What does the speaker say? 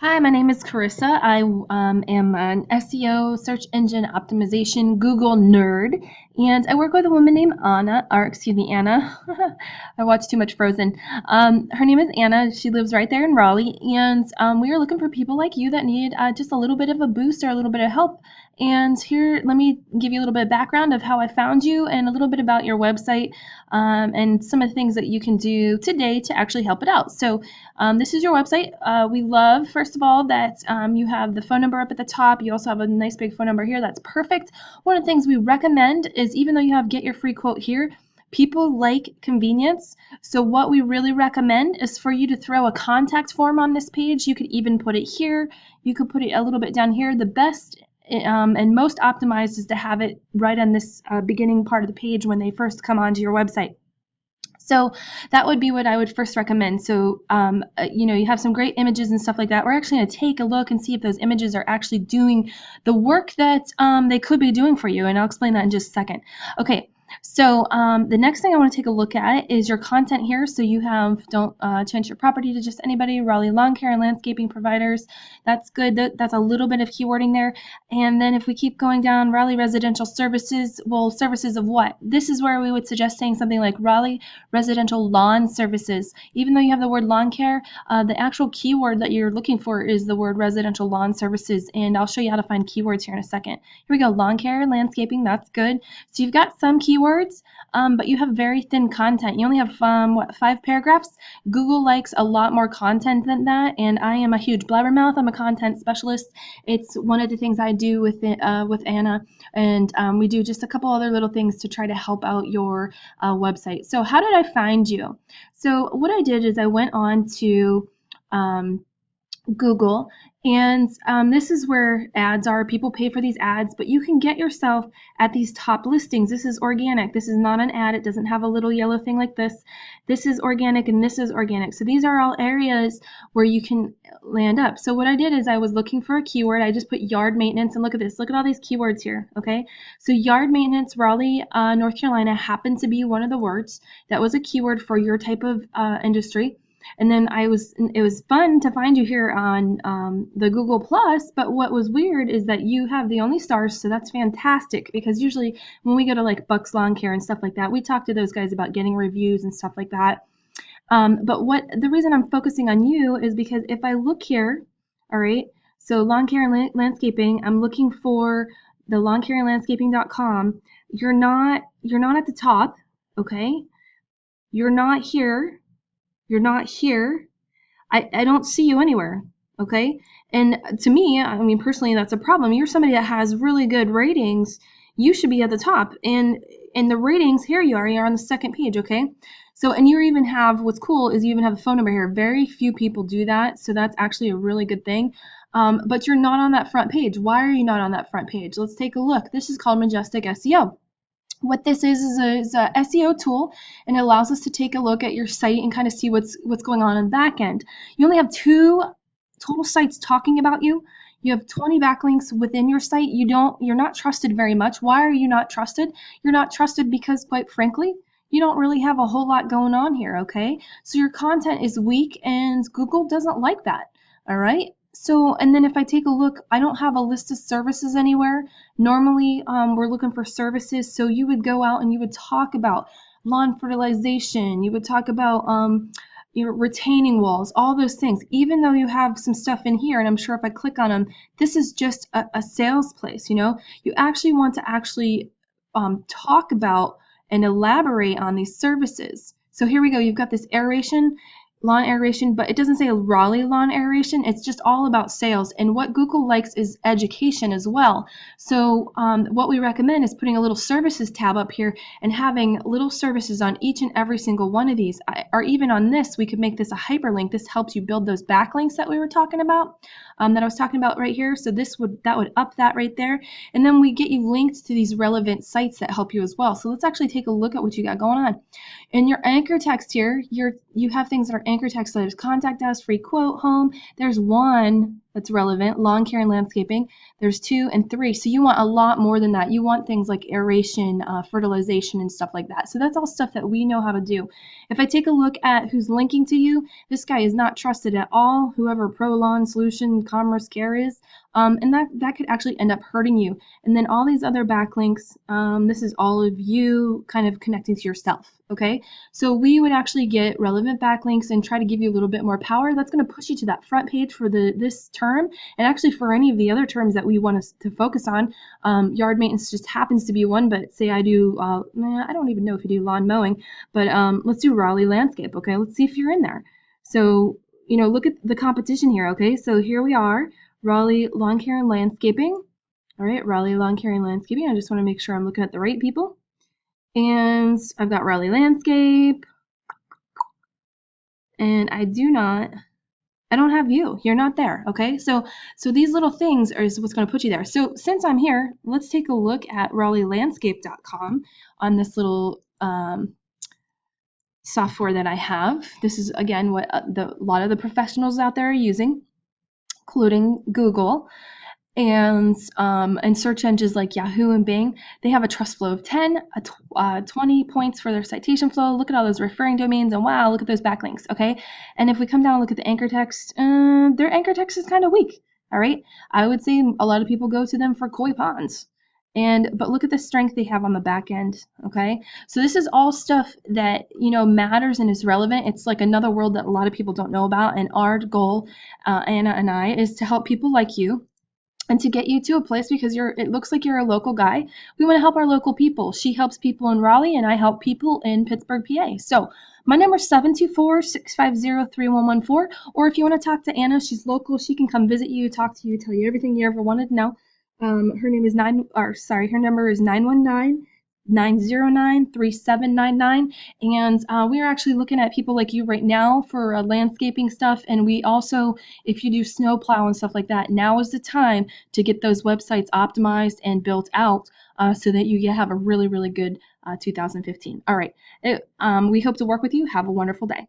Hi, my name is Carissa. I am an SEO, search engine optimization, Google nerd, and I work with a woman named Anna. I watched too much Frozen. Her name is Anna. She lives right there in Raleigh, and we are looking for people like you that need just a little bit of a boost or a little bit of help. And here, let me give you a little bit of background of how I found you and a little bit about your website and some of the things that you can do today to actually help it out. So this is your website. We love, first of all, that you have the phone number up at the top. You also have a nice big phone number here. That's perfect. One of the things we recommend is even though you have get your free quote here, people like convenience. So what we really recommend is for you to throw a contact form on this page. You could even put it here. You could put it a little bit down here. The best and most optimized is to have it right on this beginning part of the page when they first come onto your website. So that would be what I would first recommend. So, you have some great images and stuff like that. We're actually going to take a look and see if those images are actually doing the work that they could be doing for you. And I'll explain that in just a second. Okay. So the next thing I want to take a look at is your content here. So you have don't change your property to just anybody, Raleigh lawn care and landscaping providers. That's good. That's a little bit of keywording there. And then if we keep going down, Raleigh residential services, well, services of what? This is where we would suggest saying something like Raleigh residential lawn services. Even though you have the word lawn care, the actual keyword that you're looking for is the word residential lawn services. And I'll show you how to find keywords here in a second. Here we go, lawn care, landscaping, that's good. So you've got some keywords, but you have very thin content. You only have, 5 paragraphs? Google likes a lot more content than that, and I am a huge blabbermouth. I'm a content specialist. It's one of the things I do with Anna, and we do just a couple other little things to try to help out your website. So how did I find you? So what I did is I went on to Google, and this is where ads are. People pay for these ads, but you can get yourself at these top listings. This is organic. This is not an ad. It doesn't have a little yellow thing like this. This is organic and this is organic. So these are all areas where you can land up. So what I did is I was looking for a keyword. I just put yard maintenance, and look at this. Look at all these keywords here, okay? So yard maintenance, Raleigh, North Carolina happened to be one of the words. That was a keyword for your type of industry. And then it was fun to find you here on the Google Plus, but what was weird is that you have the only stars, so that's fantastic because usually when we go to like Bucks Lawn Care and stuff like that, we talk to those guys about getting reviews and stuff like that. But the reason I'm focusing on you is because if I look here, all right, so lawn care and landscaping, I'm looking for the lawncareandlandscaping.com. You're not at the top, okay? You're not here. You're not here. I don't see you anywhere, okay? And to me, I mean, personally, that's a problem. You're somebody that has really good ratings. You should be at the top. And in the ratings, here you are. You're on the second page, okay? So, and you even have, what's cool is you even have a phone number here. Very few people do that, so that's actually a really good thing. But you're not on that front page. Why are you not on that front page? Let's take a look. This is called Majestic SEO. What this is a SEO tool, and it allows us to take a look at your site and kind of see what's going on the back end. You only have 2 total sites talking about you. You have 20 backlinks within your site. You're not trusted very much. Why are you not trusted? You're not trusted because, quite frankly, you don't really have a whole lot going on here, okay? So your content is weak, and Google doesn't like that, all right? So, and then if I take a look, I don't have a list of services anywhere. Normally, we're looking for services, so you would go out and you would talk about lawn fertilization. You would talk about your retaining walls, all those things. Even though you have some stuff in here, and I'm sure if I click on them, this is just a sales place, you know? You actually want to actually talk about and elaborate on these services. So here we go. You've got this aeration, lawn aeration, but it doesn't say Raleigh lawn aeration. It's just all about sales. And what Google likes is education as well. So what we recommend is putting a little services tab up here and having little services on each and every single one of these. Or even on this, we could make this a hyperlink. This helps you build those backlinks that we were talking about, that I was talking about right here. So that would up that right there. And then we get you linked to these relevant sites that help you as well. So let's actually take a look at what you got going on. In your anchor text here, you have things that are anchor text. So there's contact us, free quote, home. There's one that's relevant. Lawn care and landscaping, there's 2 and 3. So you want a lot more than that. You want things like aeration, fertilization, and stuff like that. So that's all stuff that we know how to do. If I take a look at who's linking to you, this guy is not trusted at all, whoever ProLawn Solution Commerce Care is. And that could actually end up hurting you. And then all these other backlinks, this is all of you kind of connecting to yourself, okay? So we would actually get relevant backlinks and try to give you a little bit more power. That's going to push you to that front page for this term, and actually for any of the other terms that we want us to focus on. Yard maintenance just happens to be one, but say I do, I don't even know if you do lawn mowing, but let's do Raleigh landscape, okay? Let's see if you're in there. So, look at the competition here, okay? So here we are. Raleigh Lawn Care and Landscaping. All right, Raleigh Lawn Care and Landscaping. I just want to make sure I'm looking at the right people. And I've got Raleigh Landscape. And I don't have you. You're not there, okay? So these little things is what's going to put you there. So since I'm here, let's take a look at raleighlandscape.com on this little software that I have. This is, again, what a lot of the professionals out there are using, including Google, and search engines like Yahoo and Bing. They have a trust flow of 10, 20 points for their citation flow. Look at all those referring domains, and wow, look at those backlinks, okay? And if we come down and look at the anchor text, their anchor text is kind of weak, all right? I would say a lot of people go to them for koi ponds. But look at the strength they have on the back end, okay? So this is all stuff that, matters and is relevant. It's like another world that a lot of people don't know about, and our goal, Anna and I, is to help people like you and to get you to a place, because it looks like you're a local guy. We want to help our local people. She helps people in Raleigh, and I help people in Pittsburgh, PA. So my number is 724-650-3114, or if you want to talk to Anna, she's local. She can come visit you, talk to you, tell you everything you ever wanted to know. Her number is 919-909-3799, and we are actually looking at people like you right now for landscaping stuff. And we also, if you do snow plow and stuff like that, now is the time to get those websites optimized and built out so that you have a really, really good 2015. All right, we hope to work with you. Have a wonderful day.